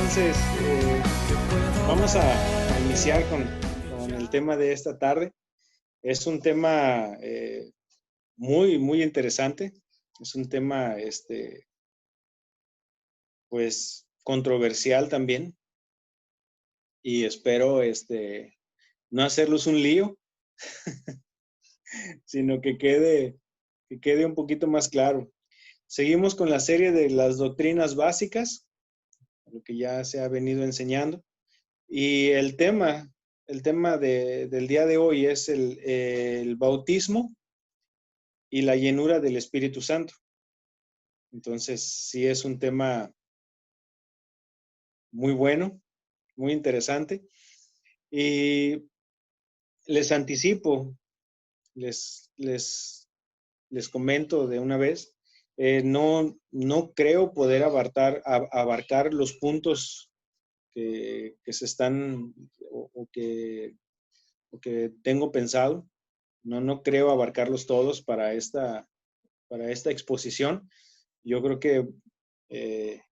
Entonces, vamos a iniciar con el tema de esta tarde. Es un tema muy interesante. Es un tema, pues, controversial también. Y espero, no hacerlos un lío, sino que quede un poquito más claro. Seguimos con la serie de las doctrinas básicas, lo que ya se ha venido enseñando. Y el tema del día de hoy es el bautismo y la llenura del Espíritu Santo. Entonces, sí es un tema muy bueno, muy interesante. Y les anticipo, les comento de una vez, no creo poder abarcar los puntos que se están o que tengo pensado. No creo abarcarlos todos para esta exposición. Yo creo que,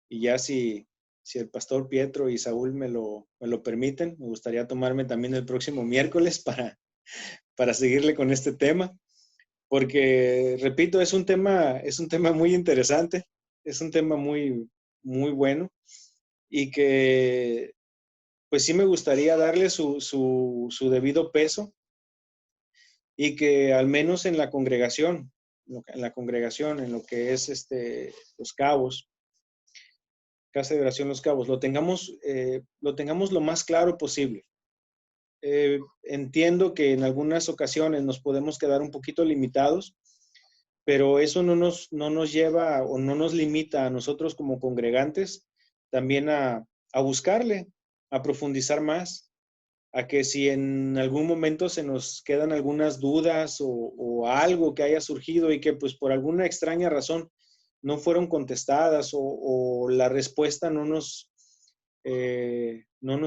y ya si el pastor Pietro y Saúl me lo permiten, me gustaría tomarme también el próximo miércoles para seguirle con este tema, porque, repito, es un tema muy interesante, es un tema muy bueno y que, pues sí me gustaría darle su debido peso y que al menos en la congregación, en lo que es Los Cabos, Casa de Oración Los Cabos, lo tengamos lo más claro posible. Entiendo que en algunas ocasiones nos podemos quedar un poquito limitados, pero eso no nos lleva o no nos limita a nosotros como congregantes también a buscarle, a profundizar más, a que si en algún momento se nos quedan algunas dudas o algo que haya surgido y que pues por alguna extraña razón no fueron contestadas o la respuesta no nos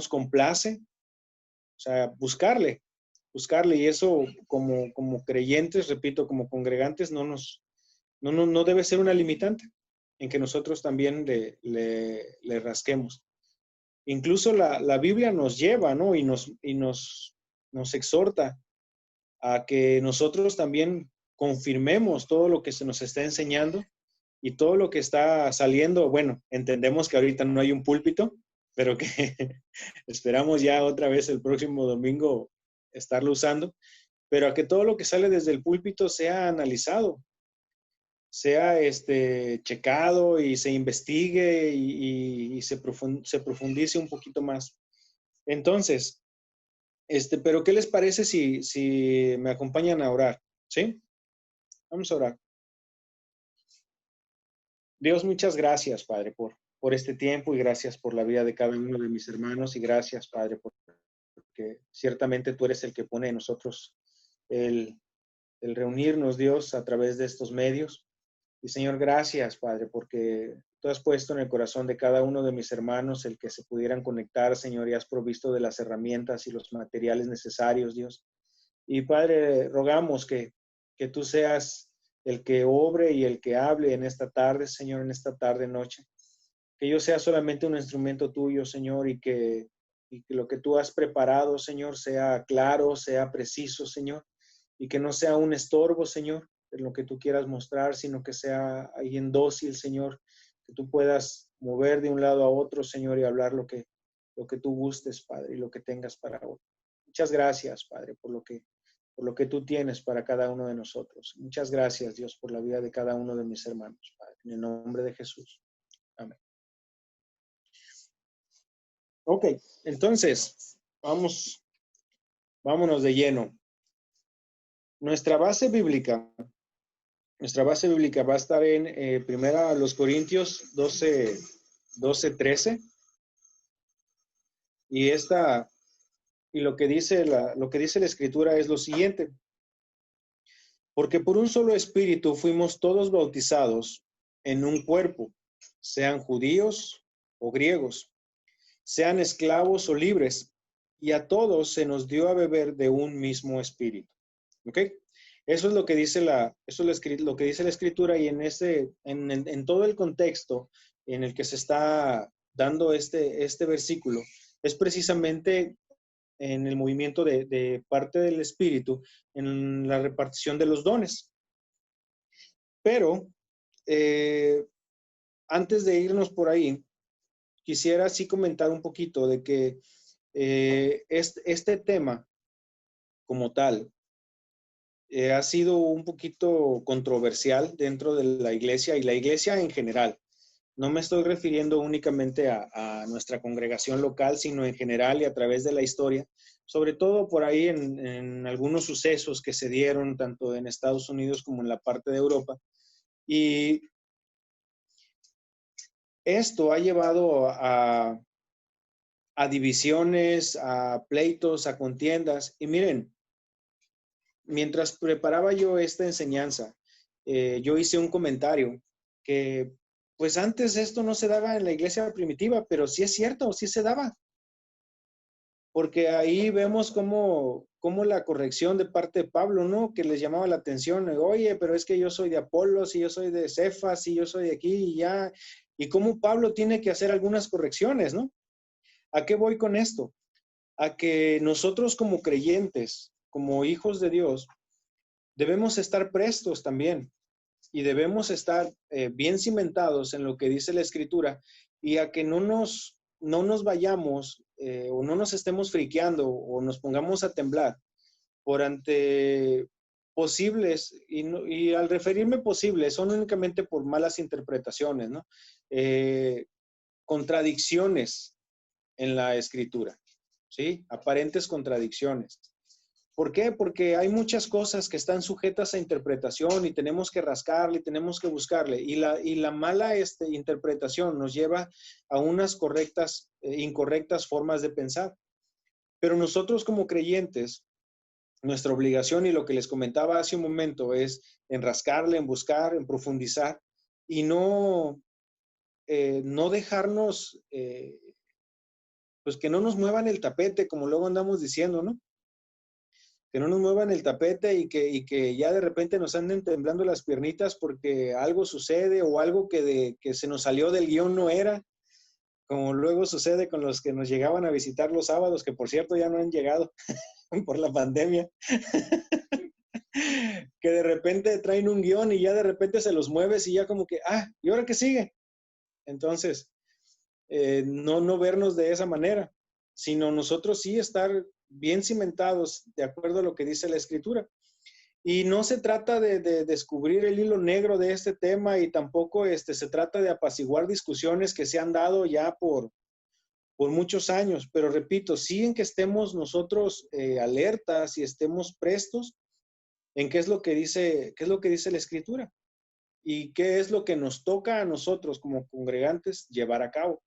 complace, o sea, buscarle y eso como creyentes, repito, como congregantes no debe ser una limitante en que nosotros también le rasquemos. Incluso la Biblia nos lleva, ¿no? Y nos exhorta a que nosotros también confirmemos todo lo que se nos está enseñando y todo lo que está saliendo. Bueno, entendemos que ahorita no hay un púlpito, pero que esperamos ya otra vez el próximo domingo estarlo usando, pero a que todo lo que sale desde el púlpito sea analizado, sea checado y se investigue y se profundice un poquito más. Entonces, pero ¿qué les parece si me acompañan a orar? ¿Sí? Vamos a orar. Dios, muchas gracias, Padre, por este tiempo y gracias por la vida de cada uno de mis hermanos y gracias, Padre, porque ciertamente tú eres el que pone en nosotros el reunirnos, Dios, a través de estos medios. Y Señor, gracias, Padre, porque tú has puesto en el corazón de cada uno de mis hermanos el que se pudieran conectar, Señor, y has provisto de las herramientas y los materiales necesarios, Dios. Y Padre, rogamos que tú seas el que obre y el que hable en esta tarde, Señor, en esta tarde, noche. Que yo sea solamente un instrumento tuyo, Señor, y que lo que tú has preparado, Señor, sea claro, sea preciso, Señor, y que no sea un estorbo, Señor, en lo que tú quieras mostrar, sino que sea alguien dócil, Señor, que tú puedas mover de un lado a otro, Señor, y hablar lo que tú gustes, Padre, y lo que tengas para hoy. Muchas gracias, Padre, por lo que tú tienes para cada uno de nosotros. Muchas gracias, Dios, por la vida de cada uno de mis hermanos, Padre. En el nombre de Jesús. Amén. Ok, entonces, vámonos de lleno. Nuestra base bíblica va a estar en primera los Corintios 12, 13. Y lo que dice la Escritura es lo siguiente. Porque por un solo espíritu fuimos todos bautizados en un cuerpo, sean judíos o griegos, sean esclavos o libres, y a todos se nos dio a beber de un mismo espíritu. ¿Ok? Eso es lo que dice lo que dice la Escritura y en todo el contexto en el que se está dando este versículo es precisamente en el movimiento de parte del Espíritu, en la repartición de los dones. Pero antes de irnos por ahí, quisiera sí comentar un poquito de que este tema como tal ha sido un poquito controversial dentro de la iglesia y la iglesia en general. No me estoy refiriendo únicamente a nuestra congregación local, sino en general y a través de la historia, sobre todo por ahí en algunos sucesos que se dieron tanto en Estados Unidos como en la parte de Europa. Y esto ha llevado a divisiones, a pleitos, a contiendas. Y miren, mientras preparaba yo esta enseñanza, yo hice un comentario que pues antes esto no se daba en la iglesia primitiva, pero sí es cierto, sí se daba. Porque ahí vemos cómo la corrección de parte de Pablo, ¿no? Que les llamaba la atención, oye, pero es que yo soy de Apolos y yo soy de Cefas y yo soy de aquí y ya. Y cómo Pablo tiene que hacer algunas correcciones, ¿no? ¿A qué voy con esto? A que nosotros como creyentes, como hijos de Dios, debemos estar prestos también y debemos estar bien cimentados en lo que dice la Escritura y a que no nos vayamos o no nos estemos friqueando o nos pongamos a temblar por ante posibles, y al referirme posibles, son únicamente por malas interpretaciones, ¿no? Contradicciones en la Escritura, ¿sí? Aparentes contradicciones. ¿Por qué? Porque hay muchas cosas que están sujetas a interpretación y tenemos que rascarle, tenemos que buscarle. Y la mala interpretación nos lleva a unas incorrectas formas de pensar. Pero nosotros como creyentes, nuestra obligación y lo que les comentaba hace un momento es en rascarle, en buscar, en profundizar y no dejarnos, pues que no nos muevan el tapete, como luego andamos diciendo, ¿no? Que no nos muevan el tapete y que ya de repente nos anden temblando las piernitas porque algo sucede o algo que se nos salió del guión no era, como luego sucede con los que nos llegaban a visitar los sábados, que por cierto ya no han llegado por la pandemia, que de repente traen un guión y ya de repente se los mueves y ya como que, ¿y ahora qué sigue? Entonces, no vernos de esa manera, sino nosotros sí estar bien cimentados de acuerdo a lo que dice la Escritura. Y no se trata de descubrir el hilo negro de este tema y tampoco se trata de apaciguar discusiones que se han dado ya por muchos años, pero repito, sí en que estemos nosotros alertas y estemos prestos en qué es lo que dice la Escritura y qué es lo que nos toca a nosotros como congregantes llevar a cabo.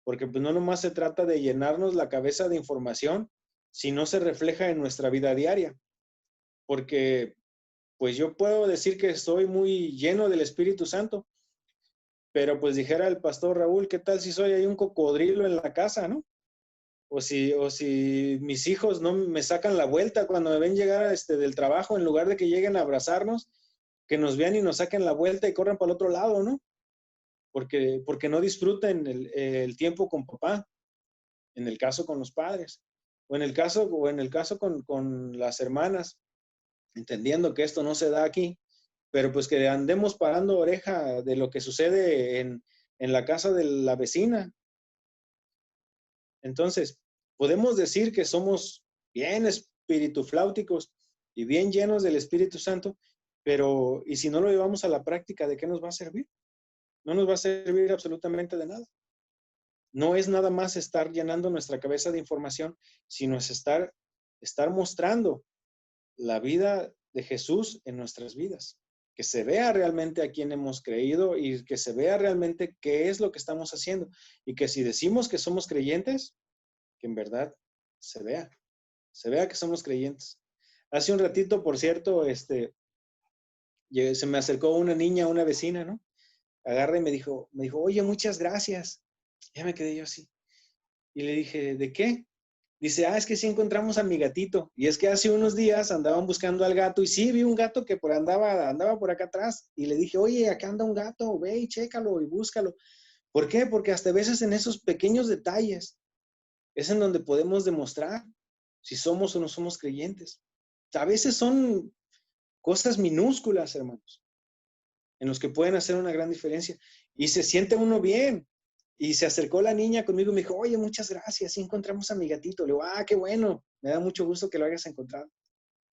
Porque pues no nomás se trata de llenarnos la cabeza de información, sino se refleja en nuestra vida diaria. Porque pues yo puedo decir que estoy muy lleno del Espíritu Santo, pero pues dijera el pastor Raúl, ¿qué tal si soy ahí un cocodrilo en la casa, no? O si mis hijos no me sacan la vuelta cuando me ven llegar del trabajo, en lugar de que lleguen a abrazarnos, que nos vean y nos saquen la vuelta y corran para el otro lado, ¿no? Porque no disfruten el tiempo con papá, en el caso con los padres, o en el caso con las hermanas, entendiendo que esto no se da aquí, pero pues que andemos parando oreja de lo que sucede en la casa de la vecina. Entonces, podemos decir que somos bien espiritufláuticos y bien llenos del Espíritu Santo, pero ¿y si no lo llevamos a la práctica, de qué nos va a servir? No nos va a servir absolutamente de nada. No es nada más estar llenando nuestra cabeza de información, sino es estar mostrando la vida de Jesús en nuestras vidas. Que se vea realmente a quién hemos creído y que se vea realmente qué es lo que estamos haciendo. Y que si decimos que somos creyentes, que en verdad se vea que somos creyentes. Hace un ratito, por cierto, se me acercó una niña, una vecina, ¿no? Agarra y me dijo, oye, muchas gracias. Ya me quedé yo así. Y le dije, ¿de qué? Dice, es que sí encontramos a mi gatito. Y es que hace unos días andaban buscando al gato y sí vi un gato que andaba por acá atrás. Y le dije, oye, acá anda un gato, ve y chécalo y búscalo. ¿Por qué? Porque hasta a veces en esos pequeños detalles es en donde podemos demostrar si somos o no somos creyentes. A veces son cosas minúsculas, hermanos, en los que pueden hacer una gran diferencia. Y se siente uno bien. Y se acercó la niña conmigo y me dijo, oye, muchas gracias, sí encontramos a mi gatito. Le digo, qué bueno, me da mucho gusto que lo hayas encontrado.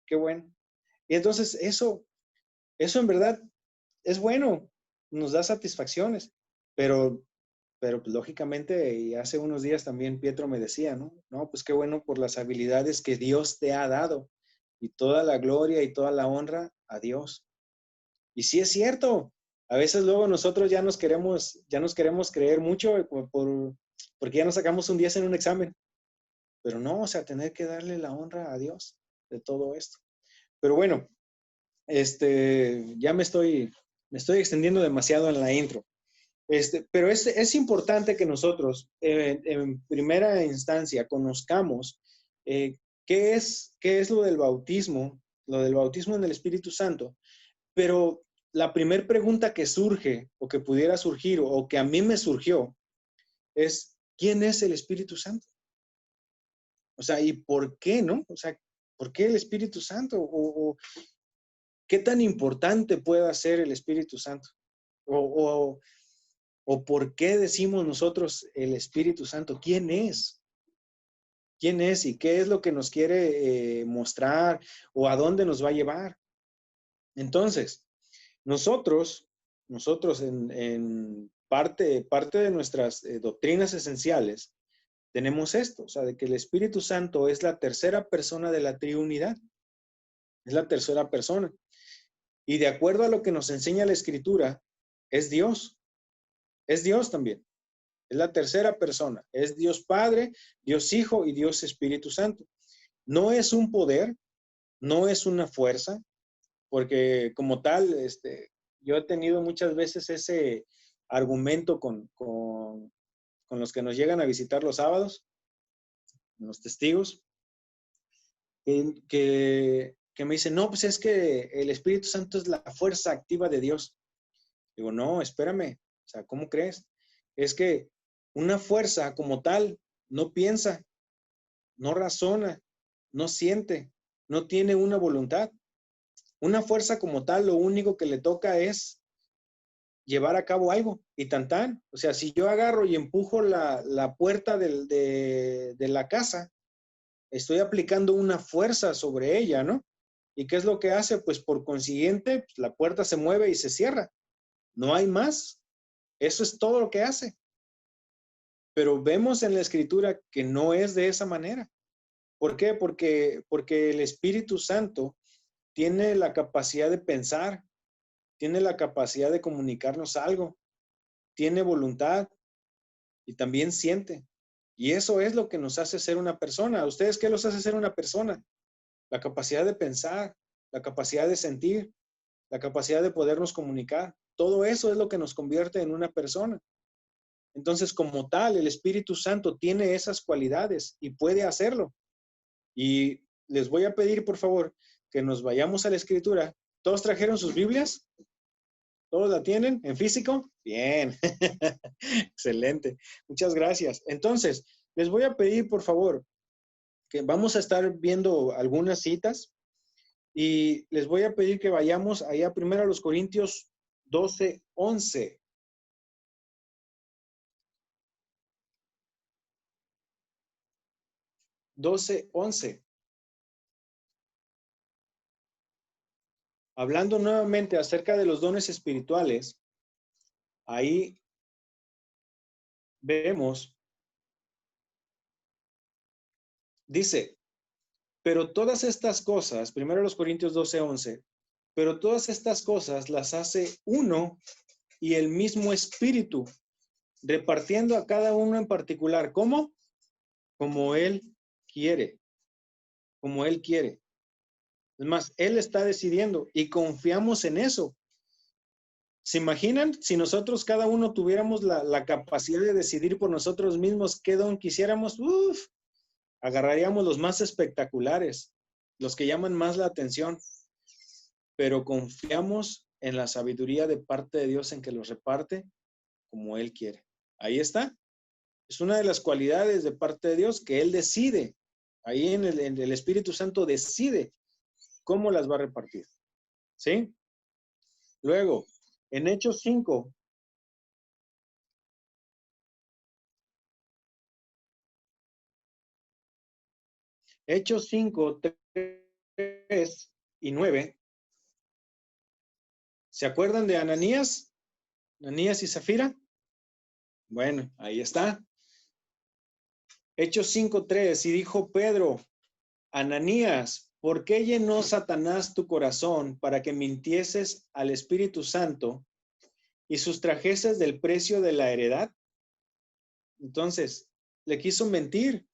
Qué bueno. Y entonces eso en verdad es bueno, nos da satisfacciones, pero pues, lógicamente, y hace unos días también Pietro me decía, ¿no? No, pues qué bueno por las habilidades que Dios te ha dado y toda la gloria y toda la honra a Dios. Y sí es cierto, a veces luego nosotros ya nos queremos creer mucho porque ya nos sacamos un 10 en un examen, pero no, o sea, tener que darle la honra a Dios de todo esto. Pero bueno, ya me estoy extendiendo demasiado en la intro. Pero es importante que nosotros, en primera instancia, conozcamos qué es lo del bautismo en el Espíritu Santo. Pero la primera pregunta que surge, o que pudiera surgir, o que a mí me surgió, es, ¿quién es el Espíritu Santo? O sea, ¿y por qué, no? O sea, ¿por qué el Espíritu Santo? O ¿qué tan importante puede ser el Espíritu Santo? O, ¿O por qué decimos nosotros el Espíritu Santo? ¿Quién es? ¿Quién es y qué es lo que nos quiere mostrar o a dónde nos va a llevar? Entonces, nosotros en parte de nuestras doctrinas esenciales, tenemos esto, o sea, de que el Espíritu Santo es la tercera persona de la Trinidad, es la tercera persona. Y de acuerdo a lo que nos enseña la Escritura, es Dios también. Es la tercera persona. Es Dios Padre, Dios Hijo y Dios Espíritu Santo. No es un poder, no es una fuerza, porque como tal, yo he tenido muchas veces ese argumento con los que nos llegan a visitar los sábados, los testigos, que me dicen, no, pues es que el Espíritu Santo es la fuerza activa de Dios. Digo, no, espérame, o sea, ¿cómo crees? Es que una fuerza como tal no piensa, no razona, no siente, no tiene una voluntad. Una fuerza como tal, lo único que le toca es llevar a cabo algo y tan tan. O sea, si yo agarro y empujo la puerta de la casa, estoy aplicando una fuerza sobre ella, ¿no? ¿Y qué es lo que hace? Pues por consiguiente, pues, la puerta se mueve y se cierra. No hay más. Eso es todo lo que hace. Pero vemos en la escritura que no es de esa manera. ¿Por qué? Porque el Espíritu Santo tiene la capacidad de pensar, tiene la capacidad de comunicarnos algo, tiene voluntad y también siente. Y eso es lo que nos hace ser una persona. ¿A ustedes qué los hace ser una persona? La capacidad de pensar, la capacidad de sentir, la capacidad de podernos comunicar. Todo eso es lo que nos convierte en una persona. Entonces, como tal, el Espíritu Santo tiene esas cualidades y puede hacerlo. Y les voy a pedir, por favor, que nos vayamos a la escritura. ¿Todos trajeron sus Biblias? ¿Todos la tienen en físico? Bien. Excelente. Muchas gracias. Entonces, les voy a pedir, por favor, que vamos a estar viendo algunas citas y les voy a pedir que vayamos allá primero a los Corintios 12:11. 12:11. Hablando nuevamente acerca de los dones espirituales, ahí vemos, dice, pero todas estas cosas, primero los Corintios 12:11, pero todas estas cosas las hace uno y el mismo espíritu, repartiendo a cada uno en particular. ¿Cómo? Como él quiere, como él quiere. Es más, él está decidiendo y confiamos en eso. ¿Se imaginan si nosotros cada uno tuviéramos la capacidad de decidir por nosotros mismos qué don quisiéramos? Uf, agarraríamos los más espectaculares, los que llaman más la atención, pero confiamos en la sabiduría de parte de Dios en que los reparte como Él quiere. Ahí está. Es una de las cualidades de parte de Dios que Él decide. Ahí en el Espíritu Santo decide cómo las va a repartir. ¿Sí? Luego, en Hechos 5, Hechos 5, 3 y 9. ¿Se acuerdan de Ananías? Ananías y Zafira. Bueno, ahí está. Hechos 5:3, y dijo Pedro, Ananías, ¿por qué llenó Satanás tu corazón para que mintieses al Espíritu Santo y sustrajeses del precio de la heredad? Entonces, le quiso mentir.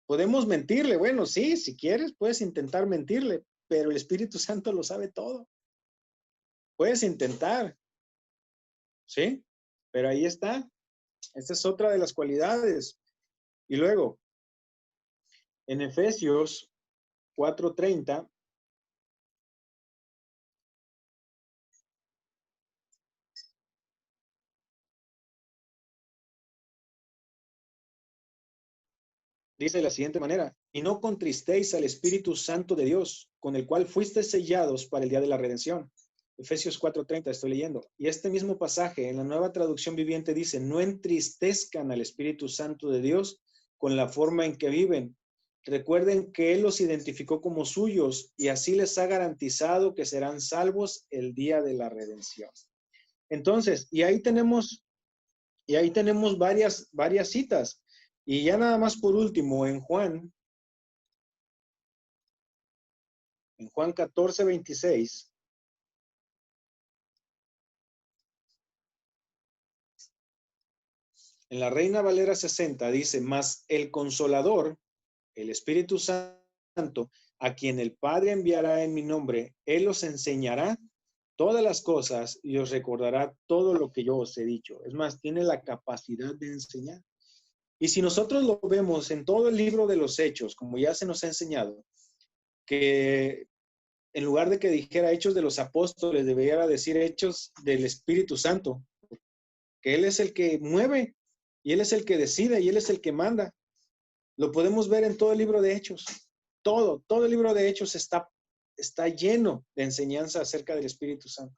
Podemos mentirle, bueno, sí, si quieres, puedes intentar mentirle, pero el Espíritu Santo lo sabe todo. Puedes intentar, ¿sí? Pero ahí está. Esta es otra de las cualidades. Y luego, en Efesios 4:30, dice de la siguiente manera, y no contristéis al Espíritu Santo de Dios, con el cual fuisteis sellados para el día de la redención. Efesios 4:30 estoy leyendo. Y este mismo pasaje en la Nueva Traducción Viviente dice, no entristezcan al Espíritu Santo de Dios con la forma en que viven. Recuerden que Él los identificó como suyos y así les ha garantizado que serán salvos el día de la redención. Entonces, y ahí tenemos varias citas. Y ya nada más por último, en Juan 14:26, en la Reina Valera 60 dice, mas el Consolador, el Espíritu Santo, a quien el Padre enviará en mi nombre, Él os enseñará todas las cosas y os recordará todo lo que yo os he dicho. Es más, tiene la capacidad de enseñar. Y si nosotros lo vemos en todo el libro de los Hechos, como ya se nos ha enseñado, que en lugar de que dijera Hechos de los Apóstoles, debería decir Hechos del Espíritu Santo, que Él es el que mueve y Él es el que decide y Él es el que manda. Lo podemos ver en todo el libro de Hechos. Todo el libro de Hechos está lleno de enseñanza acerca del Espíritu Santo.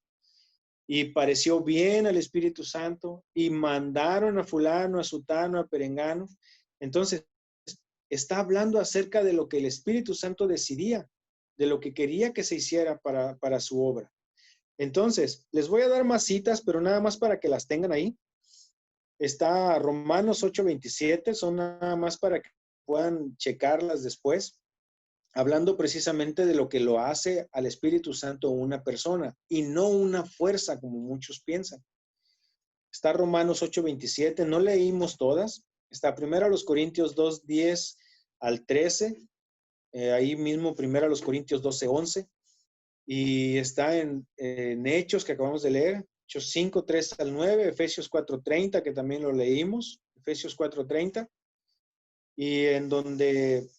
Y pareció bien al Espíritu Santo y mandaron a fulano, a sutano, a perengano. Entonces, está hablando acerca de lo que el Espíritu Santo decidía, de lo que quería que se hiciera para su obra. Entonces, les voy a dar más citas, pero nada más para que las tengan ahí. Está Romanos 8:27, son nada más para que puedan checarlas después, hablando precisamente de lo que lo hace al Espíritu Santo una persona y no una fuerza como muchos piensan. Está Romanos 8:27, no leímos todas. Está primero los Corintios 2:10 al 13, ahí mismo primero los Corintios 12:11, y está en Hechos que acabamos de leer, Hechos 5:3 al 9, Efesios 4:30, que también lo leímos, Efesios 4:30, y en donde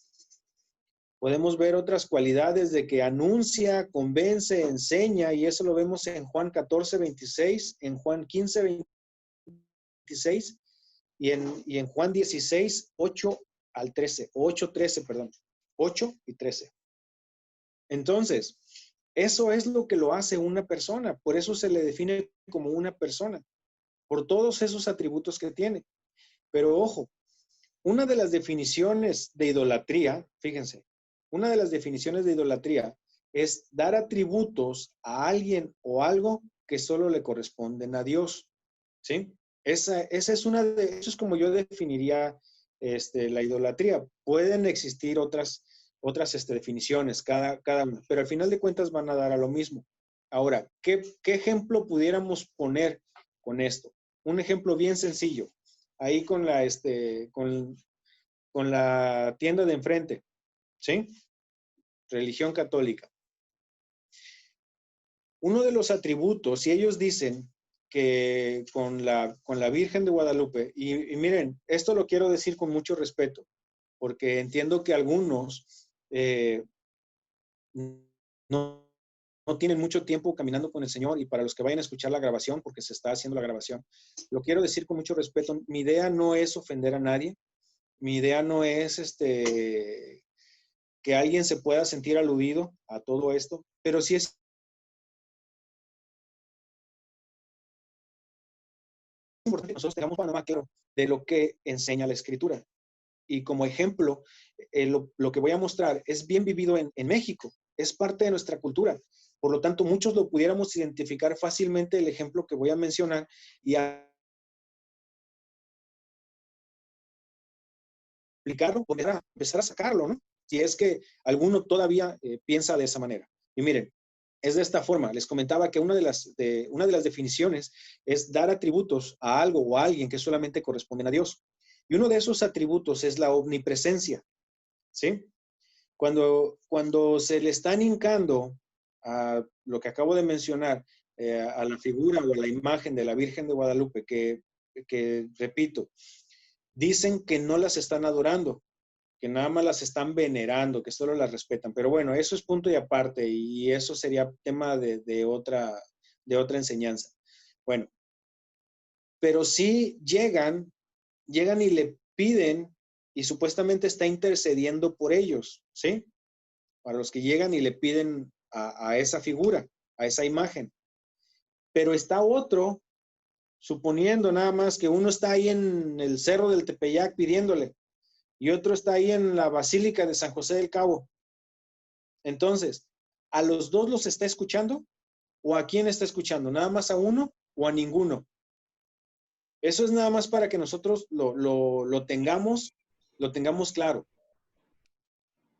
podemos ver otras cualidades de que anuncia, convence, enseña, y eso lo vemos en Juan 14:26, en Juan 15:26 y en Juan 16, 8 al 13, 8:13, perdón, 8 y 13. Entonces, eso es lo que lo hace una persona, por eso se le define como una persona, por todos esos atributos que tiene. Pero ojo, una de las definiciones de idolatría, fíjense, una de las definiciones de idolatría es dar atributos a alguien o algo que solo le corresponden a Dios, ¿sí? Esa es eso es como yo definiría la idolatría. Pueden existir otras definiciones, cada una, pero al final de cuentas van a dar a lo mismo. Ahora, ¿qué ejemplo pudiéramos poner con esto? Un ejemplo bien sencillo. Ahí con la tienda de enfrente, ¿sí? Religión católica. Uno de los atributos, y ellos dicen que con la Virgen de Guadalupe, y miren, esto lo quiero decir con mucho respeto, porque entiendo que algunos no no tienen mucho tiempo caminando con el Señor, y para los que vayan a escuchar la grabación, porque se está haciendo la grabación, lo quiero decir con mucho respeto. Mi idea no es ofender a nadie. Mi idea no es que alguien se pueda sentir aludido a todo esto, pero sí es importante que nosotros tengamos un panorama claro de lo que enseña la Escritura. Y como ejemplo, lo que voy a mostrar es bien vivido en México, es parte de nuestra cultura. Por lo tanto, muchos lo pudiéramos identificar fácilmente el ejemplo que voy a mencionar y aplicarlo, o empezar a sacarlo, ¿no? Si es que alguno todavía piensa de esa manera. Y miren, es de esta forma. Les comentaba que una de las definiciones es dar atributos a algo o a alguien que solamente corresponden a Dios. Y uno de esos atributos es la omnipresencia, ¿sí? Cuando se le están hincando a lo que acabo de mencionar, a la figura o a la imagen de la Virgen de Guadalupe, que repito, dicen que no las están adorando, que nada más las están venerando, que solo las respetan. Pero bueno, eso es punto y aparte, y eso sería tema de otra enseñanza. Bueno, pero sí llegan y le piden, y supuestamente está intercediendo por ellos, ¿sí? Para los que llegan y le piden a esa figura, a esa imagen. Pero está otro, suponiendo nada más que uno está ahí en el Cerro del Tepeyac pidiéndole, y otro está ahí en la Basílica de San José del Cabo. Entonces, ¿a los dos los está escuchando? ¿O a quién está escuchando? ¿Nada más a uno o a ninguno? Eso es nada más para que nosotros lo tengamos claro.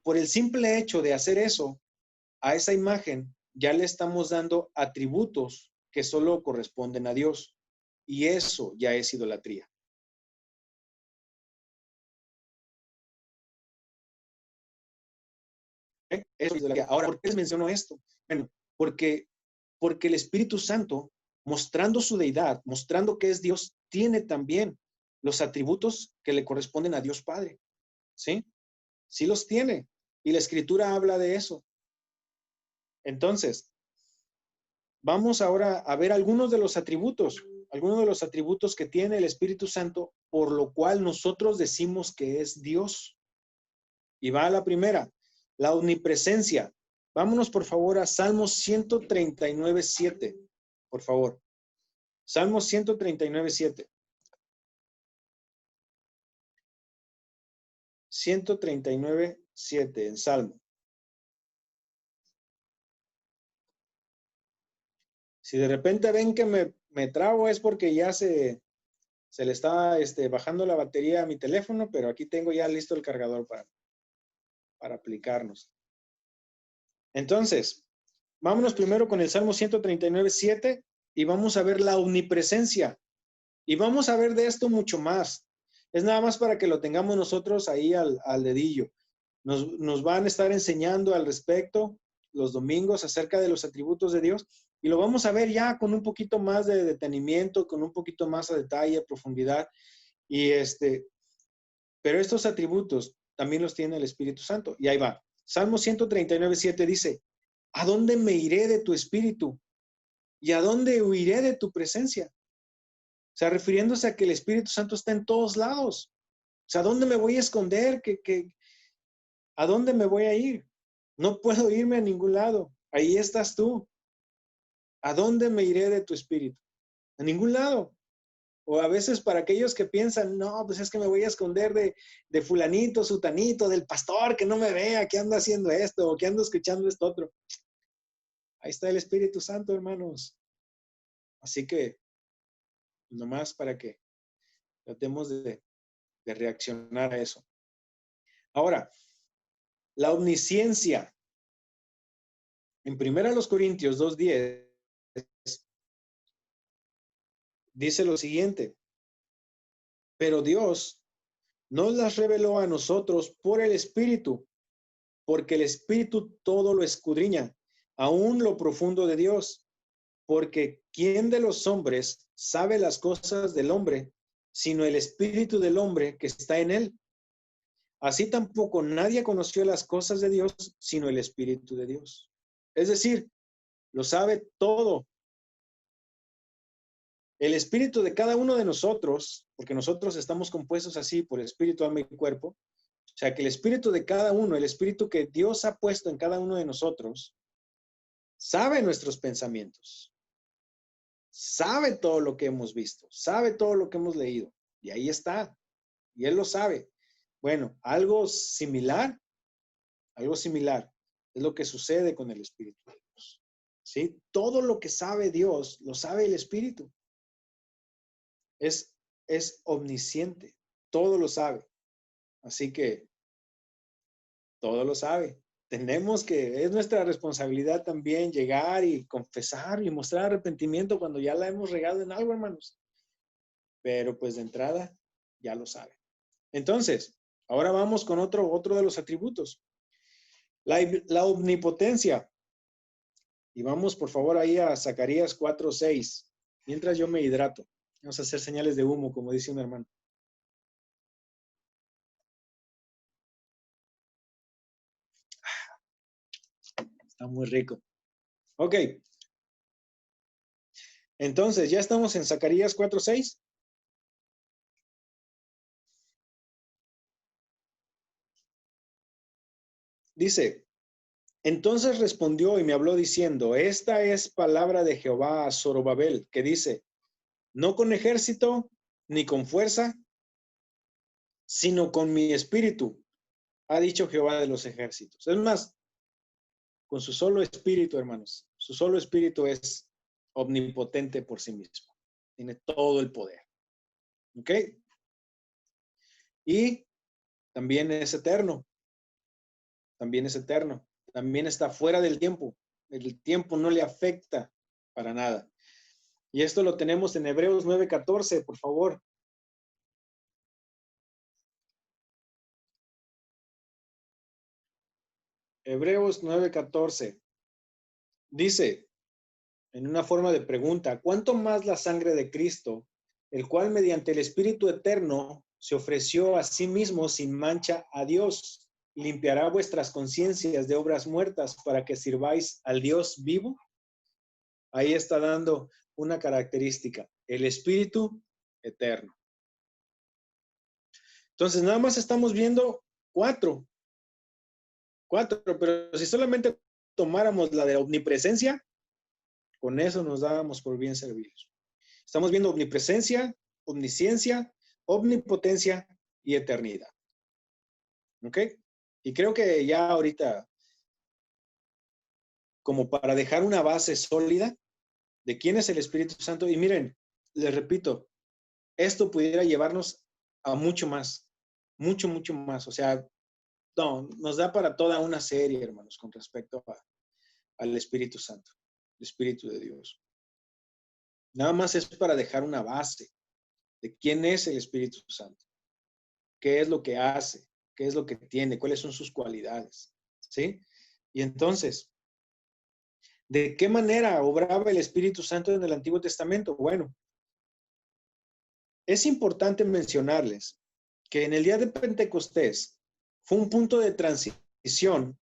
Por el simple hecho de hacer eso, a esa imagen ya le estamos dando atributos que solo corresponden a Dios. Y eso ya es idolatría. ¿Eh? Eso es idolatría. Ahora, ¿por qué les menciono esto? Bueno, porque el Espíritu Santo, mostrando su deidad, mostrando que es Dios, tiene también los atributos que le corresponden a Dios Padre. ¿Sí? Sí los tiene. Y la Escritura habla de eso. Entonces, vamos ahora a ver algunos de los atributos que tiene el Espíritu Santo, por lo cual nosotros decimos que es Dios. Y va a la primera, la omnipresencia. Vámonos por favor a Salmos 139:7, por favor. Salmos 139:7. 139:7 en Salmo. Si de repente ven que me trabo es porque ya se le está bajando la batería a mi teléfono, pero aquí tengo ya listo el cargador para aplicarnos. Entonces, vámonos primero con el Salmo 139:7 y vamos a ver la omnipresencia. Y vamos a ver de esto mucho más. Es nada más para que lo tengamos nosotros ahí al dedillo. Nos van a estar enseñando al respecto los domingos acerca de los atributos de Dios y lo vamos a ver ya con un poquito más de detenimiento, con un poquito más a detalle, profundidad. Y pero estos atributos también los tiene el Espíritu Santo. Y ahí va. Salmo 139:7 dice, ¿a dónde me iré de tu espíritu? ¿Y a dónde huiré de tu presencia? O sea, refiriéndose a que el Espíritu Santo está en todos lados. O sea, ¿a dónde me voy a esconder? ¿A dónde me voy a ir? No puedo irme a ningún lado. Ahí estás tú. ¿A dónde me iré de tu espíritu? A ningún lado. O a veces para aquellos que piensan, no, pues es que me voy a esconder de fulanito, sutanito, del pastor, que no me vea, que ando haciendo esto, o que ando escuchando esto otro. Ahí está el Espíritu Santo, hermanos. Así que, nomás para que tratemos de reaccionar a eso. Ahora, la omnisciencia. En 1 Corintios 2:10 dice lo siguiente, pero Dios nos las reveló a nosotros por el Espíritu, porque el Espíritu todo lo escudriña, aún lo profundo de Dios, porque ¿quién de los hombres sabe las cosas del hombre, sino el Espíritu del hombre que está en él? Así tampoco nadie conoció las cosas de Dios, sino el Espíritu de Dios. Es decir, lo sabe todo. El espíritu de cada uno de nosotros, porque nosotros estamos compuestos así por espíritu, alma y cuerpo, o sea que el espíritu de cada uno, el espíritu que Dios ha puesto en cada uno de nosotros, sabe nuestros pensamientos, sabe todo lo que hemos visto, sabe todo lo que hemos leído, y ahí está, y Él lo sabe. Bueno, algo similar es lo que sucede con el Espíritu de Dios. ¿Sí? Todo lo que sabe Dios, lo sabe el Espíritu. Es omnisciente, todo lo sabe. Así que todo lo sabe. Es nuestra responsabilidad también llegar y confesar y mostrar arrepentimiento cuando ya la hemos regado en algo, hermanos. Pero pues de entrada ya lo sabe. Entonces, ahora vamos con otro de los atributos. La omnipotencia. Y vamos por favor ahí a Zacarías 4:6. Mientras yo me hidrato. Vamos a hacer señales de humo, como dice un hermano. Está muy rico. Ok. Entonces, ¿ya estamos en Zacarías 4:6? Dice, entonces respondió y me habló diciendo, esta es palabra de Jehová a Zorobabel, que dice, no con ejército ni con fuerza, sino con mi espíritu, ha dicho Jehová de los ejércitos. Es más, con su solo espíritu, hermanos, su solo espíritu es omnipotente por sí mismo. Tiene todo el poder. ¿Ok? Y también es eterno. También es eterno. También está fuera del tiempo. El tiempo no le afecta para nada. Y esto lo tenemos en Hebreos 9:14, por favor. Hebreos 9:14. Dice, en una forma de pregunta, ¿cuánto más la sangre de Cristo, el cual mediante el Espíritu Eterno se ofreció a sí mismo sin mancha a Dios, limpiará vuestras conciencias de obras muertas para que sirváis al Dios vivo? Ahí está dando una característica, el Espíritu Eterno. Entonces, nada más estamos viendo cuatro, pero si solamente tomáramos la de omnipresencia, con eso nos dábamos por bien servidos. Estamos viendo omnipresencia, omnisciencia, omnipotencia y eternidad. ¿Ok? Y creo que ya ahorita, como para dejar una base sólida de quién es el Espíritu Santo, y miren, les repito, esto pudiera llevarnos a mucho más, mucho más. O sea, no, nos da para toda una serie, hermanos, con respecto al Espíritu Santo, el Espíritu de Dios. Nada más es para dejar una base de quién es el Espíritu Santo, qué es lo que hace, qué es lo que tiene, cuáles son sus cualidades, ¿sí? Y entonces, ¿de qué manera obraba el Espíritu Santo en el Antiguo Testamento? Bueno, es importante mencionarles que en el día de Pentecostés fue un punto de transición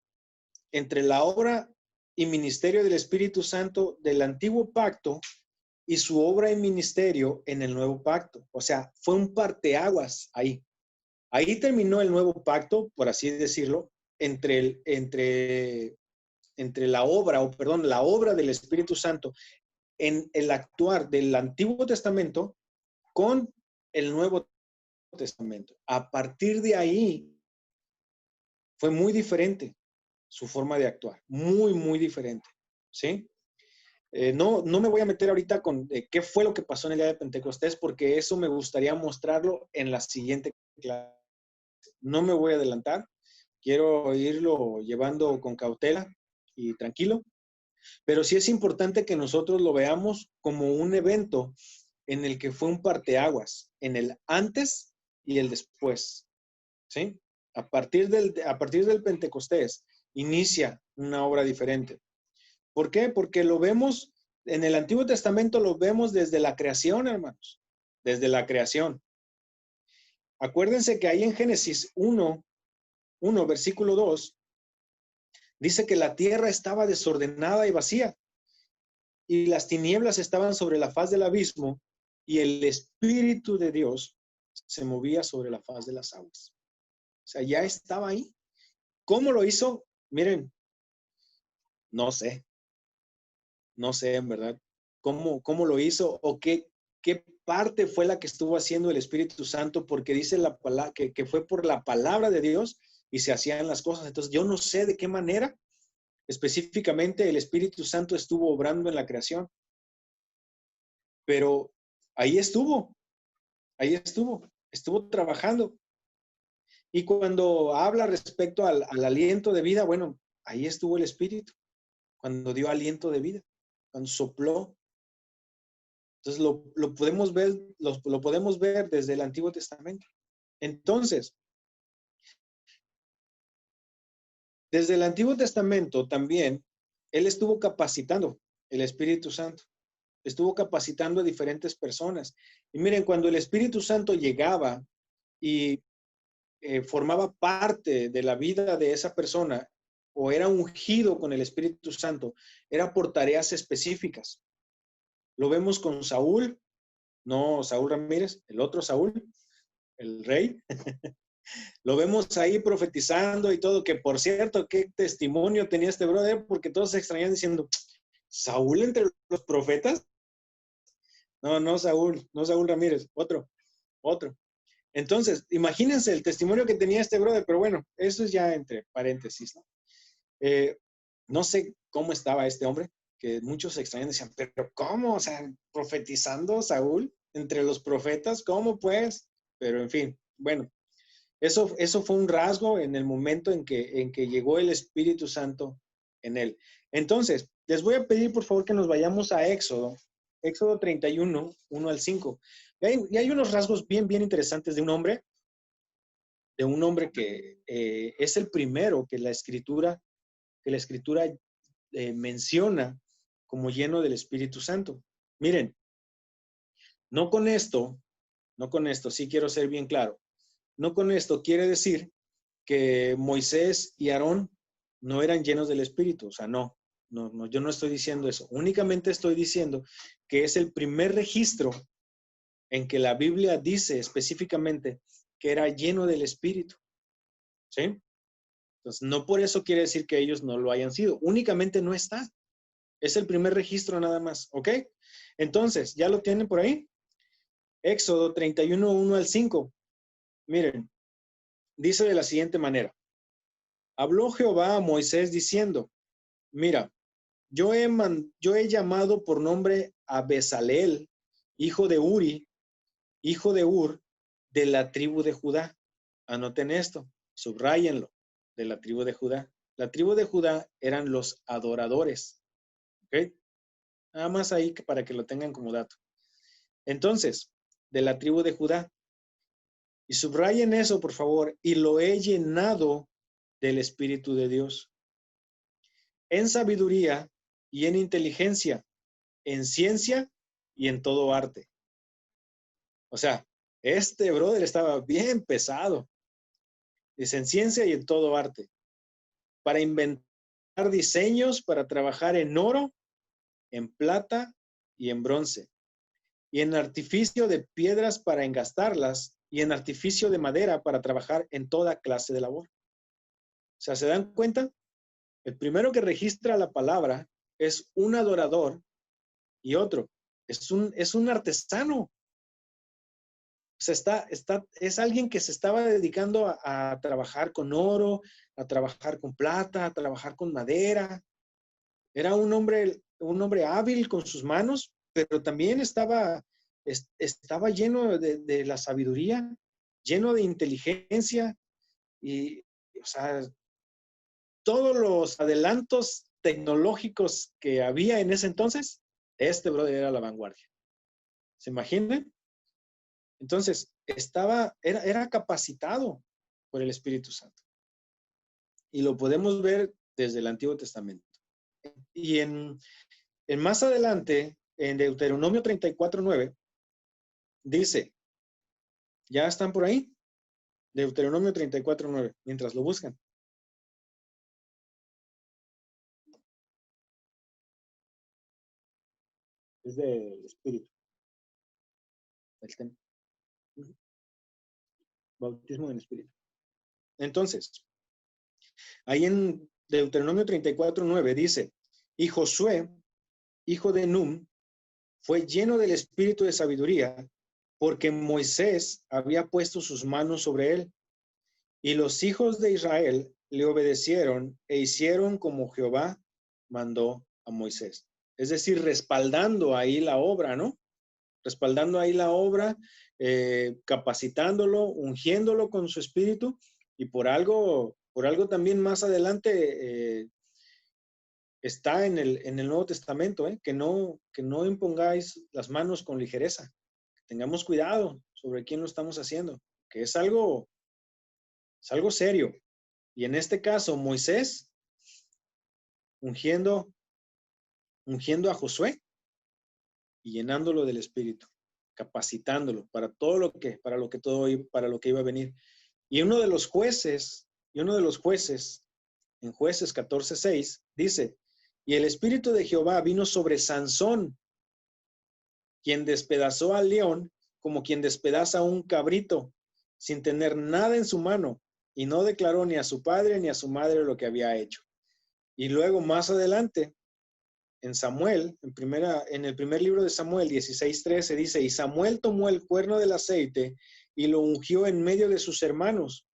entre la obra y ministerio del Espíritu Santo del Antiguo Pacto y su obra y ministerio en el Nuevo Pacto. O sea, fue un parteaguas ahí. Ahí terminó el Nuevo Pacto, por así decirlo, entre la obra del Espíritu Santo en el actuar del Antiguo Testamento con el Nuevo Testamento. A partir de ahí fue muy diferente su forma de actuar, muy diferente, ¿sí? No me voy a meter ahorita con qué fue lo que pasó en el día de Pentecostés, porque eso me gustaría mostrarlo en la siguiente clase. No me voy a adelantar, quiero irlo llevando con cautela y tranquilo, pero sí es importante que nosotros lo veamos como un evento en el que fue un parteaguas, en el antes y el después, ¿sí? A partir del Pentecostés inicia una obra diferente. ¿Por qué? Porque lo vemos, en el Antiguo Testamento lo vemos desde la creación, hermanos, desde la creación. Acuérdense que ahí en Génesis 1, versículo 2, dice que la tierra estaba desordenada y vacía. y las tinieblas estaban sobre la faz del abismo, y el Espíritu de Dios se movía sobre la faz de las aguas. O sea, ya estaba ahí. ¿Cómo lo hizo? Miren, no sé, no sé en verdad cómo lo hizo o qué parte fue la que estuvo haciendo el Espíritu Santo, porque dice la palabra que fue por la palabra de Dios y se hacían las cosas. Entonces, yo no sé de qué manera específicamente el Espíritu Santo estuvo obrando en la creación, pero ahí estuvo trabajando. Y cuando habla respecto al aliento de vida, bueno, ahí estuvo el Espíritu, cuando dio aliento de vida, cuando sopló. Entonces lo podemos ver, lo podemos ver desde el Antiguo Testamento. Entonces, desde el Antiguo Testamento también, Él estuvo capacitando, el Espíritu Santo, estuvo capacitando a diferentes personas. Y miren, cuando el Espíritu Santo llegaba y formaba parte de la vida de esa persona o era ungido con el Espíritu Santo, era por tareas específicas. Lo vemos con Saúl, no Saúl Ramírez, el otro Saúl, el rey. Lo vemos ahí profetizando y todo, que por cierto, qué testimonio tenía este brother, porque todos se extrañan diciendo, ¿Saúl entre los profetas? No, no Saúl Ramírez, otro. Entonces, imagínense el testimonio que tenía este brother, pero bueno, eso es ya entre paréntesis, ¿no? Eh, no sé cómo estaba este hombre, que muchos se extrañan y decían, pero ¿cómo? O sea, profetizando Saúl entre los profetas, ¿cómo pues? Pero en fin, bueno, eso fue un rasgo en el momento en que llegó el Espíritu Santo en él. Entonces, les voy a pedir por favor que nos vayamos a Éxodo 31, 1 al 5. Y hay unos rasgos bien interesantes de un hombre que es el primero que la escritura menciona como lleno del Espíritu Santo. Miren, no con esto, sí quiero ser bien claro, no con esto quiere decir que Moisés y Aarón no eran llenos del Espíritu, o sea, no, yo no estoy diciendo eso, únicamente estoy diciendo que es el primer registro en que la Biblia dice específicamente que era lleno del Espíritu, ¿sí? Entonces, no por eso quiere decir que ellos no lo hayan sido, únicamente no está. Es el primer registro nada más, ¿ok? Entonces, ¿ya lo tienen por ahí? Éxodo 31, 1 al 5. Miren, dice de la siguiente manera. Habló Jehová a Moisés diciendo, mira, yo he llamado por nombre a Bezaleel, hijo de Uri, hijo de Ur, de la tribu de Judá. Anoten esto, subrayenlo, de la tribu de Judá. La tribu de Judá eran los adoradores, ¿ok? Nada más ahí para que lo tengan como dato. Entonces, de la tribu de Judá. Y subrayen eso, por favor, y lo he llenado del Espíritu de Dios, en sabiduría y en inteligencia, en ciencia y en todo arte. O sea, este brother estaba bien pesado. Dice, en ciencia y en todo arte. Para inventar diseños, para trabajar en oro, en plata y en bronce. Y en artificio de piedras para engastarlas y en artificio de madera para trabajar en toda clase de labor. O sea, ¿se dan cuenta? El primero que registra la palabra es un adorador y otro es un artesano. O sea, es alguien que se estaba dedicando a trabajar con oro, a trabajar con plata, a trabajar con madera. Era un hombre hábil con sus manos, pero también estaba lleno de la sabiduría, lleno de inteligencia y, o sea, todos los adelantos tecnológicos que había en ese entonces, este brother era la vanguardia. ¿Se imaginan? Entonces, era capacitado por el Espíritu Santo. Y lo podemos ver desde el Antiguo Testamento. Y en más adelante, en Deuteronomio 34:9, dice, ¿ya están por ahí? Deuteronomio 34:9, mientras lo buscan. Es del Espíritu. El tema. Bautismo del Espíritu. Entonces, ahí en Deuteronomio 34:9 dice, y Josué, hijo de Num, fue lleno del espíritu de sabiduría, porque Moisés había puesto sus manos sobre él. Y los hijos de Israel le obedecieron e hicieron como Jehová mandó a Moisés. Es decir, respaldando ahí la obra, ¿no? Respaldando ahí la obra, capacitándolo, ungiéndolo con su espíritu, y por algo también más adelante está en el Nuevo Testamento, que no impongáis las manos con ligereza, que tengamos cuidado sobre quién lo estamos haciendo, que es algo serio. Y en este caso, Moisés ungiendo a Josué y llenándolo del Espíritu, capacitándolo para lo que iba a venir. Y uno de los jueces, en Jueces 14:6, dice, y el Espíritu de Jehová vino sobre Sansón, quien despedazó al león como quien despedaza a un cabrito, sin tener nada en su mano, y no declaró ni a su padre ni a su madre lo que había hecho. Y luego más adelante, en Samuel, en el primer libro de Samuel 16:13 dice, y Samuel tomó el cuerno del aceite y lo ungió en medio de sus hermanos.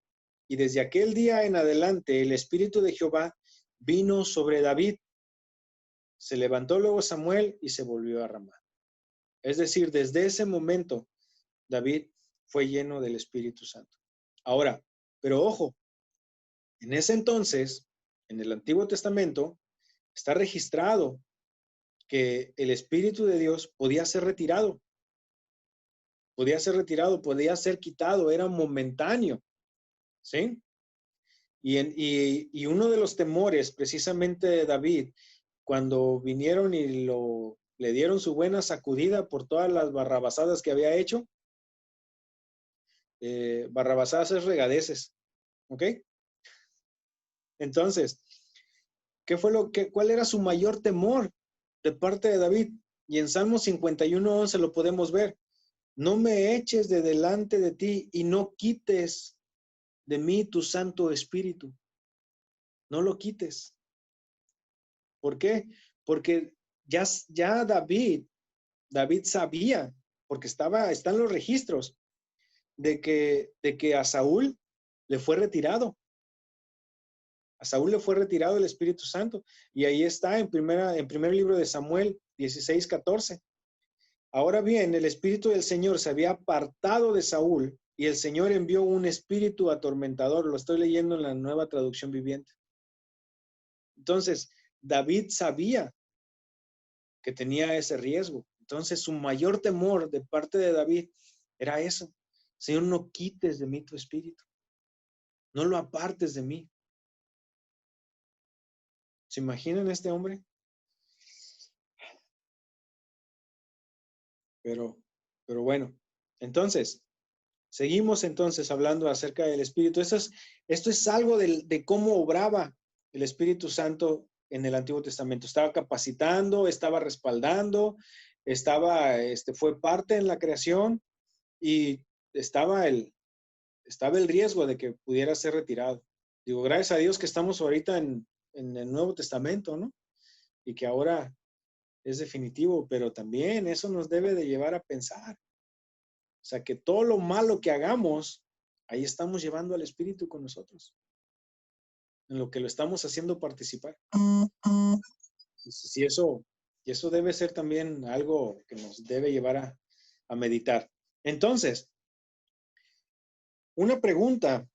Y desde aquel día en adelante el Espíritu de Jehová vino sobre David. Se levantó luego Samuel y se volvió a Ramá. Es decir, desde ese momento David fue lleno del Espíritu Santo. Ahora, pero ojo, en ese entonces, en el Antiguo Testamento, está registrado que el Espíritu de Dios podía ser retirado, podía ser quitado, era momentáneo, ¿sí? Y uno de los temores precisamente de David, cuando vinieron y le dieron su buena sacudida por todas las barrabasadas que había hecho, barrabasadas es regadeces, ¿ok? Entonces, ¿cuál era su mayor temor de parte de David? Y en Salmo 51:11 lo podemos ver. No me eches de delante de ti y no quites de mí tu Santo Espíritu. No lo quites. ¿Por qué? Porque ya David sabía, porque están los registros de que a Saúl le fue retirado. A Saúl le fue retirado el Espíritu Santo. Y ahí está en primer libro de Samuel 16:14. Ahora bien, el Espíritu del Señor se había apartado de Saúl y el Señor envió un espíritu atormentador. Lo estoy leyendo en la Nueva Traducción Viviente. Entonces, David sabía que tenía ese riesgo. Entonces, su mayor temor de parte de David era eso. Señor, no quites de mí tu espíritu. No lo apartes de mí. ¿Se imaginan este hombre? Pero bueno, entonces, seguimos entonces hablando acerca del Espíritu. Esto es algo de cómo obraba el Espíritu Santo en el Antiguo Testamento. Estaba capacitando, estaba respaldando, fue parte en la creación y estaba el riesgo de que pudiera ser retirado. Digo, gracias a Dios que estamos ahorita en el Nuevo Testamento, ¿no? Y que ahora es definitivo, pero también eso nos debe de llevar a pensar. O sea, que todo lo malo que hagamos, ahí estamos llevando al Espíritu con nosotros, en lo que lo estamos haciendo participar. Y eso debe ser también algo que nos debe llevar a meditar. Entonces, una pregunta,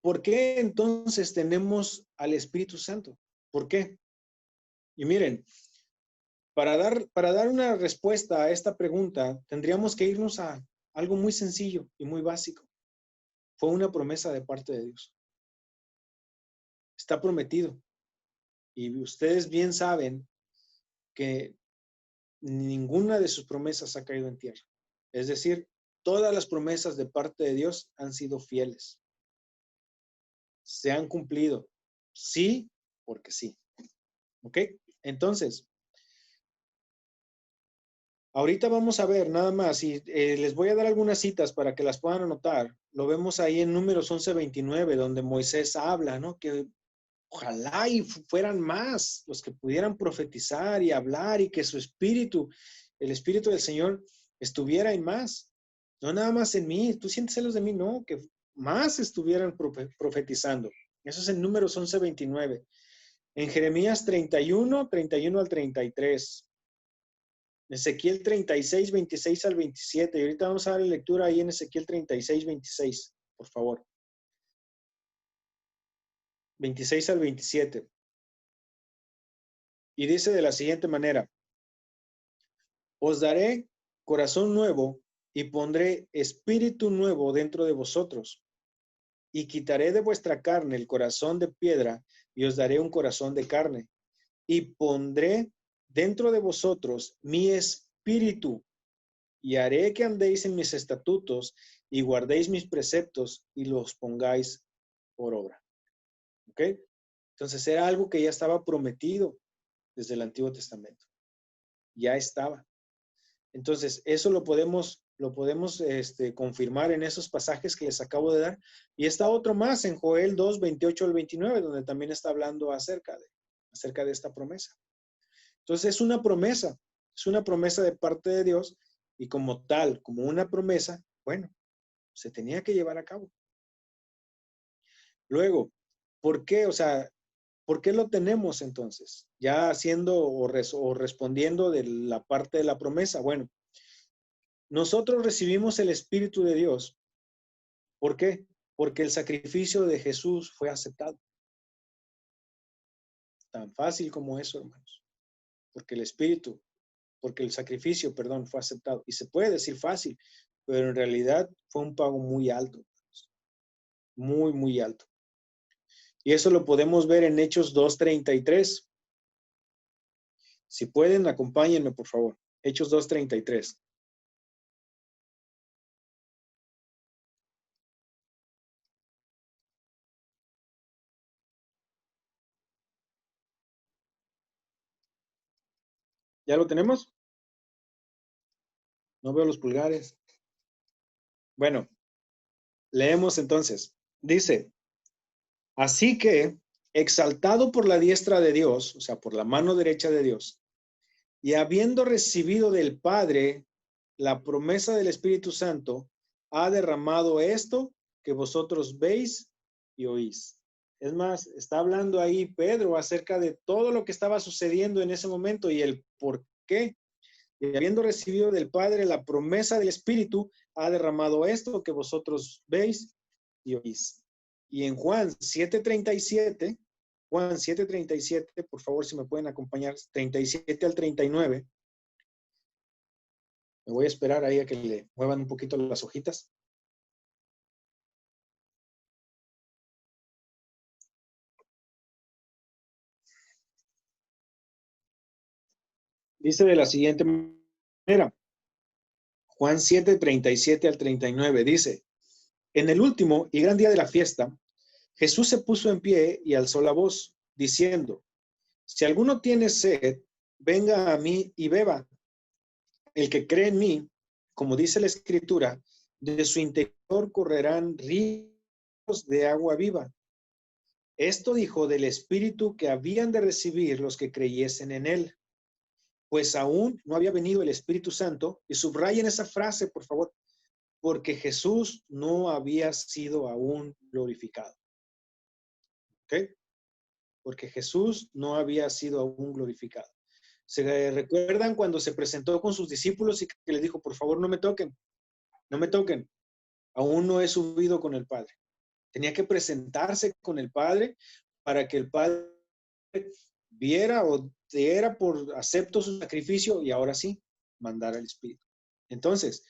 ¿por qué entonces tenemos al Espíritu Santo? ¿Por qué? Y miren, para dar una respuesta a esta pregunta, tendríamos que irnos a algo muy sencillo y muy básico. Fue una promesa de parte de Dios. Está prometido. Y ustedes bien saben que ninguna de sus promesas ha caído en tierra. Es decir, todas las promesas de parte de Dios han sido fieles. Se han cumplido. Sí, porque sí. ¿Ok? Entonces, Ahorita vamos a ver nada más y les voy a dar algunas citas para que las puedan anotar. Lo vemos ahí en Números 11:29, donde Moisés habla, ¿no? Que ojalá y fueran más los que pudieran profetizar y hablar y que su espíritu, el espíritu del Señor, estuviera en más. No nada más en mí, tú sientes celos de mí, no, que más estuvieran profetizando. Eso es en Números 11:29. En Jeremías 31 al 33. Ezequiel 36:26 al 27. Y ahorita vamos a dar lectura ahí en Ezequiel 36:26, por favor. 26 al 27. Y dice de la siguiente manera: os daré corazón nuevo y pondré espíritu nuevo dentro de vosotros. Y quitaré de vuestra carne el corazón de piedra y os daré un corazón de carne. Y pondré dentro de vosotros mi espíritu y haré que andéis en mis estatutos y guardéis mis preceptos y los pongáis por obra. ¿Ok? Entonces era algo que ya estaba prometido desde el Antiguo Testamento. Ya estaba. Entonces, eso lo podemos confirmar en esos pasajes que les acabo de dar. Y está otro más en Joel 2:28 al 29, donde también está hablando acerca de esta promesa. Entonces, es una promesa de parte de Dios y como tal, como una promesa, bueno, se tenía que llevar a cabo. Luego, ¿por qué? O sea, ¿por qué lo tenemos entonces? Ya haciendo o respondiendo de la parte de la promesa. Bueno, nosotros recibimos el Espíritu de Dios. ¿Por qué? Porque el sacrificio de Jesús fue aceptado. Tan fácil como eso, hermanos. Porque el sacrificio, perdón, fue aceptado. Y se puede decir fácil, pero en realidad fue un pago muy alto. Muy, muy alto. Y eso lo podemos ver en Hechos 2:33. Si pueden, acompáñenme, por favor. Hechos 2:33. ¿Ya lo tenemos? No veo los pulgares. Bueno, leemos entonces. Dice, así que, exaltado por la diestra de Dios, o sea, por la mano derecha de Dios, y habiendo recibido del Padre la promesa del Espíritu Santo, ha derramado esto que vosotros veis y oís. Es más, está hablando ahí Pedro acerca de todo lo que estaba sucediendo en ese momento y el por qué. Y habiendo recibido del Padre la promesa del Espíritu, ha derramado esto que vosotros veis y oís. Y en Juan 7:37, por favor, si me pueden acompañar, 37 al 39. Me voy a esperar ahí a que le muevan un poquito las hojitas. Dice de la siguiente manera, Juan 7:37 al 39, dice, en el último y gran día de la fiesta, Jesús se puso en pie y alzó la voz, diciendo, si alguno tiene sed, venga a mí y beba. El que cree en mí, como dice la Escritura, de su interior correrán ríos de agua viva. Esto dijo del Espíritu que habían de recibir los que creyesen en él, pues aún no había venido el Espíritu Santo, y subrayen esa frase, por favor, porque Jesús no había sido aún glorificado. ¿Ok? Porque Jesús no había sido aún glorificado. ¿Se recuerdan cuando se presentó con sus discípulos y que les dijo, por favor, no me toquen, no me toquen, aún no he subido con el Padre? Tenía que presentarse con el Padre para que el Padre viera o diera por acepto su sacrificio y ahora sí, mandar al Espíritu. Entonces,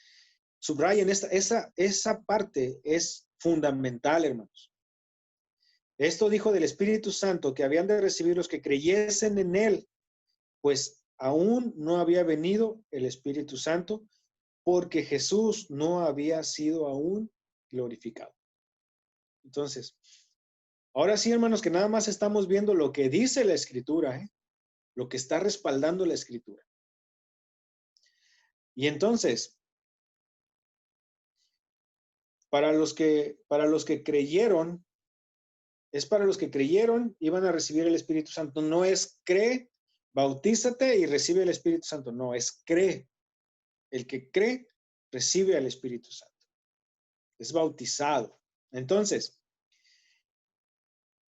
subrayen, esa parte es fundamental, hermanos. Esto dijo del Espíritu Santo que habían de recibir los que creyesen en él, pues aún no había venido el Espíritu Santo porque Jesús no había sido aún glorificado. Entonces, ahora sí, hermanos, que nada más estamos viendo lo que dice la Escritura, lo que está respaldando la Escritura. Y entonces, para los que creyeron, es para los que creyeron, iban a recibir el Espíritu Santo. No es cree, bautízate y recibe el Espíritu Santo. No, es cree. El que cree, recibe al Espíritu Santo. Es bautizado. Entonces,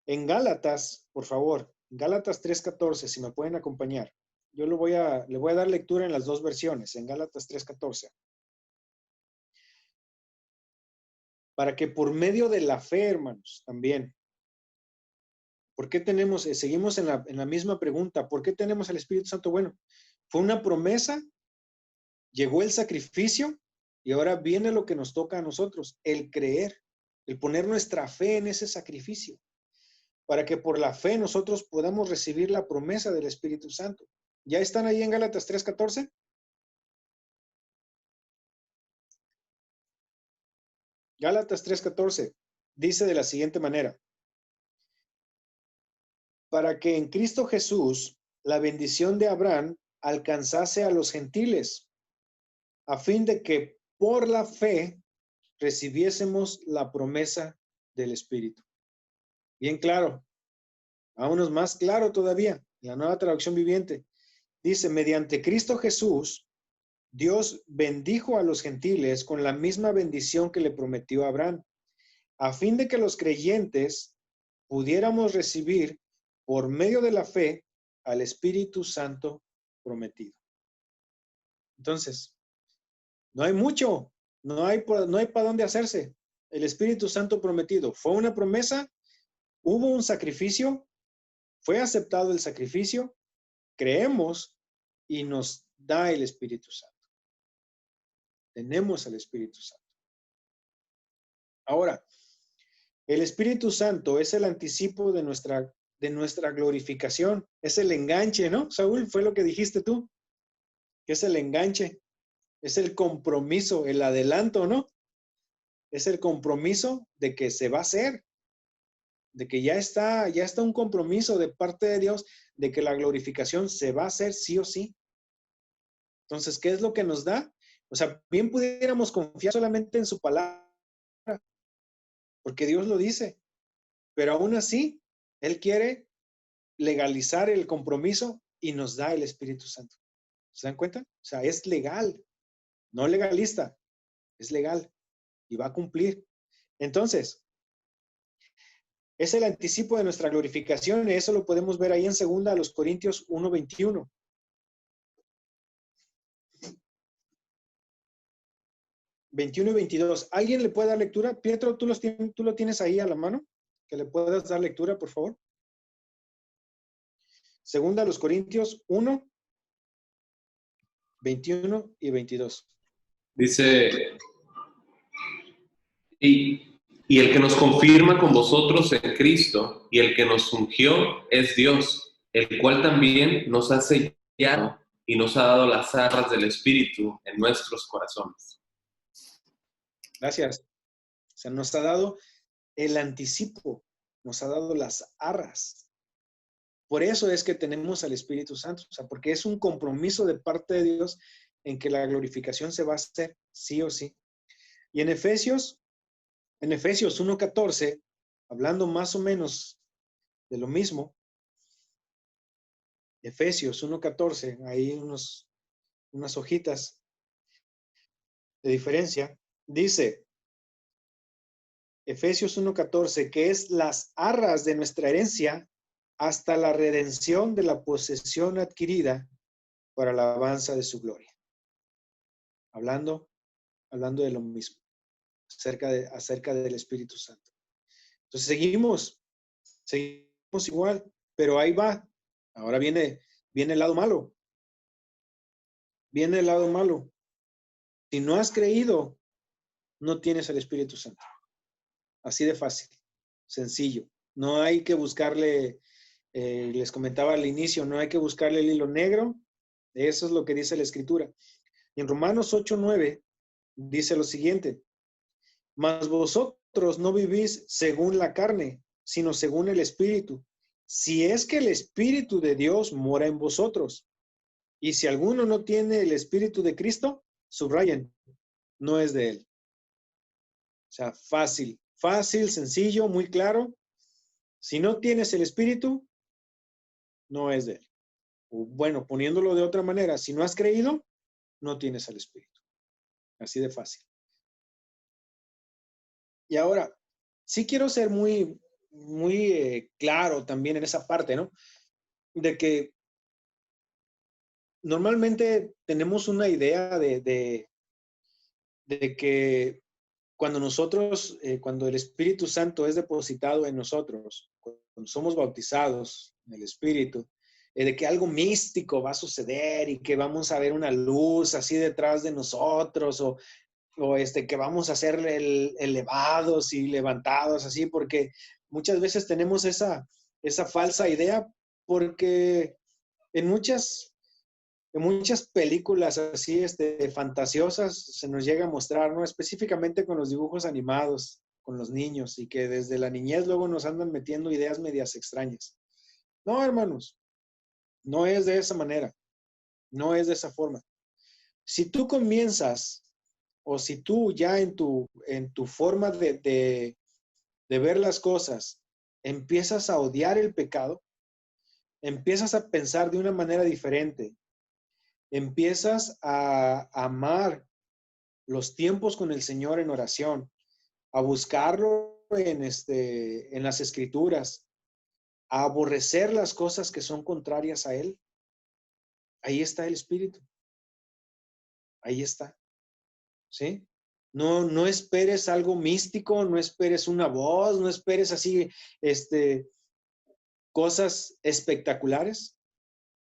en Gálatas, por favor, Gálatas 3:14, si me pueden acompañar. Yo le voy a dar lectura en las dos versiones, en Gálatas 3:14. Para que por medio de la fe, hermanos, también. ¿Por qué tenemos, seguimos en la misma pregunta, ¿por qué tenemos el Espíritu Santo? Bueno, fue una promesa, llegó el sacrificio y ahora viene lo que nos toca a nosotros, el creer, el poner nuestra fe en ese sacrificio, para que por la fe nosotros podamos recibir la promesa del Espíritu Santo. ¿Ya están ahí en Gálatas 3:14? Gálatas 3:14 dice de la siguiente manera: para que en Cristo Jesús la bendición de Abraham alcanzase a los gentiles, a fin de que por la fe recibiésemos la promesa del Espíritu. Bien claro, vámonos más claro todavía, la Nueva Traducción Viviente. Dice, mediante Cristo Jesús, Dios bendijo a los gentiles con la misma bendición que le prometió a Abraham, a fin de que los creyentes pudiéramos recibir por medio de la fe al Espíritu Santo prometido. Entonces, no hay mucho, no hay para dónde hacerse. El Espíritu Santo prometido fue una promesa, hubo un sacrificio, fue aceptado el sacrificio, creemos y nos da el Espíritu Santo. Tenemos el Espíritu Santo. Ahora, el Espíritu Santo es el anticipo de nuestra glorificación, es el enganche, ¿no? Saúl, fue lo que dijiste tú, que es el enganche, es el compromiso, el adelanto, ¿no? Es el compromiso de que se va a hacer, de que ya está un compromiso de parte de Dios de que la glorificación se va a hacer sí o sí. Entonces, ¿qué es lo que nos da? O sea, bien pudiéramos confiar solamente en su palabra, porque Dios lo dice, pero aún así, Él quiere legalizar el compromiso y nos da el Espíritu Santo. ¿Se dan cuenta? O sea, es legal, no legalista, es legal y va a cumplir. Entonces, es el anticipo de nuestra glorificación y eso lo podemos ver ahí en 2 Corintios 1:21. 21 y 22. ¿Alguien le puede dar lectura? Pietro, ¿tú lo tienes ahí a la mano? Que le puedas dar lectura, por favor. 2 Corintios 1, 21 y 22. Dice, y el que nos confirma con vosotros en Cristo y el que nos ungió es Dios, el cual también nos ha sellado y nos ha dado las arras del Espíritu en nuestros corazones. Gracias. O sea, nos ha dado el anticipo, nos ha dado las arras. Por eso es que tenemos al Espíritu Santo, o sea, porque es un compromiso de parte de Dios en que la glorificación se va a hacer sí o sí. Y en Efesios 1:14, hablando más o menos de lo mismo, Efesios 1:14, ahí unas hojitas de diferencia, dice, Efesios 1:14, que es las arras de nuestra herencia hasta la redención de la posesión adquirida para la alabanza de su gloria. Hablando de lo mismo, acerca del Espíritu Santo. Entonces seguimos igual, pero ahí va. Ahora viene el lado malo. Viene el lado malo. Si no has creído, no tienes el Espíritu Santo. Así de fácil, sencillo. No hay que buscarle, les comentaba al inicio, no hay que buscarle el hilo negro. Eso es lo que dice la Escritura. Y en Romanos 8:9 dice lo siguiente: mas vosotros no vivís según la carne, sino según el Espíritu, si es que el Espíritu de Dios mora en vosotros. Y si alguno no tiene el Espíritu de Cristo, subrayen, no es de Él. O sea, fácil, sencillo, muy claro. Si no tienes el Espíritu, no es de Él. O, bueno, poniéndolo de otra manera, si no has creído, no tienes al Espíritu. Así de fácil. Y ahora, sí quiero ser muy claro también en esa parte, ¿no? De que normalmente tenemos una idea de que cuando nosotros, cuando el Espíritu Santo es depositado en nosotros, cuando somos bautizados en el Espíritu, de que algo místico va a suceder y que vamos a ver una luz así detrás de nosotros o que vamos a ser elevados y levantados así, porque muchas veces tenemos esa falsa idea, porque en muchas películas así, fantasiosas se nos llega a mostrar, ¿no? Específicamente con los dibujos animados, con los niños, y que desde la niñez luego nos andan metiendo ideas medias extrañas. No, hermanos, no es de esa manera, no es de esa forma. Si tú comienzas, o si tú ya en tu forma de ver las cosas, empiezas a odiar el pecado, empiezas a pensar de una manera diferente, empiezas a amar los tiempos con el Señor en oración, a buscarlo en las Escrituras, a aborrecer las cosas que son contrarias a Él, ahí está el Espíritu. Ahí está. ¿Sí? No esperes algo místico, no esperes una voz, no esperes así, cosas espectaculares,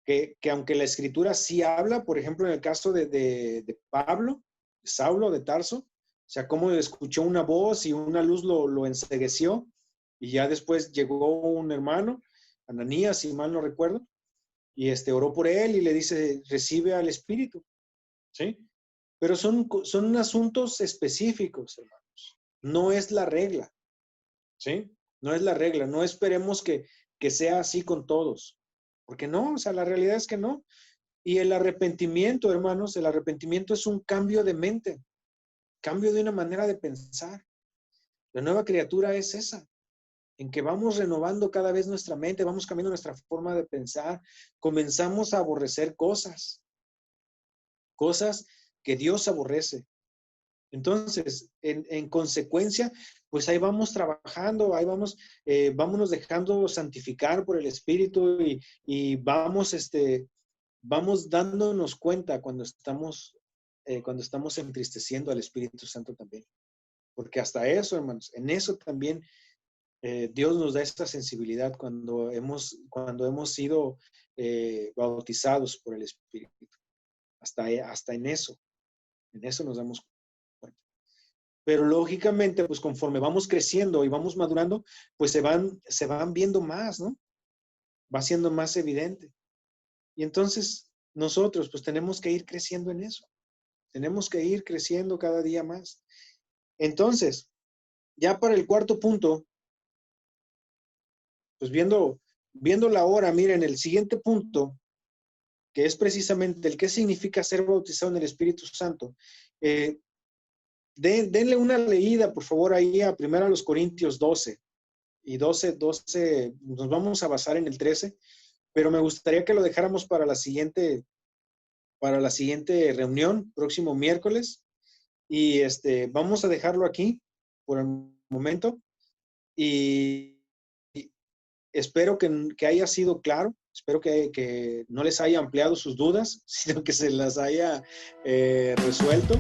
que aunque la Escritura sí habla, por ejemplo, en el caso de Pablo, de Saulo de Tarso, o sea, cómo escuchó una voz y una luz lo encegueció, y ya después llegó un hermano, Ananías, si mal no recuerdo, y oró por él y le dice, recibe al Espíritu, ¿sí? Pero son asuntos específicos, hermanos. No es la regla, ¿sí? No es la regla. No esperemos que sea así con todos, porque no, o sea, la realidad es que no. Y el arrepentimiento, hermanos, el arrepentimiento es un cambio de mente, cambio de una manera de pensar. La nueva criatura es esa, en que vamos renovando cada vez nuestra mente, vamos cambiando nuestra forma de pensar, comenzamos a aborrecer cosas que Dios aborrece. Entonces, en consecuencia, pues ahí vamos trabajando, ahí vamos, vámonos dejando santificar por el Espíritu y vamos, vamos dándonos cuenta cuando estamos entristeciendo al Espíritu Santo también. Porque hasta eso, hermanos, en eso también Dios nos da esta sensibilidad cuando hemos sido bautizados por el Espíritu. Hasta en eso nos damos cuenta. Pero lógicamente, pues conforme vamos creciendo y vamos madurando, pues se van viendo más, ¿no? Va siendo más evidente. Y entonces nosotros pues tenemos que ir creciendo en eso. Tenemos que ir creciendo cada día más. Entonces, ya para el cuarto punto, pues viendo la hora, miren, el siguiente punto, que es precisamente el qué significa ser bautizado en el Espíritu Santo. Denle una leída, por favor, ahí a 1 Corintios 12 y 12, nos vamos a basar en el 13, pero me gustaría que lo dejáramos para la siguiente reunión, próximo miércoles, y vamos a dejarlo aquí por el momento, y espero que haya sido claro, espero que no les haya ampliado sus dudas, sino que se las haya resuelto.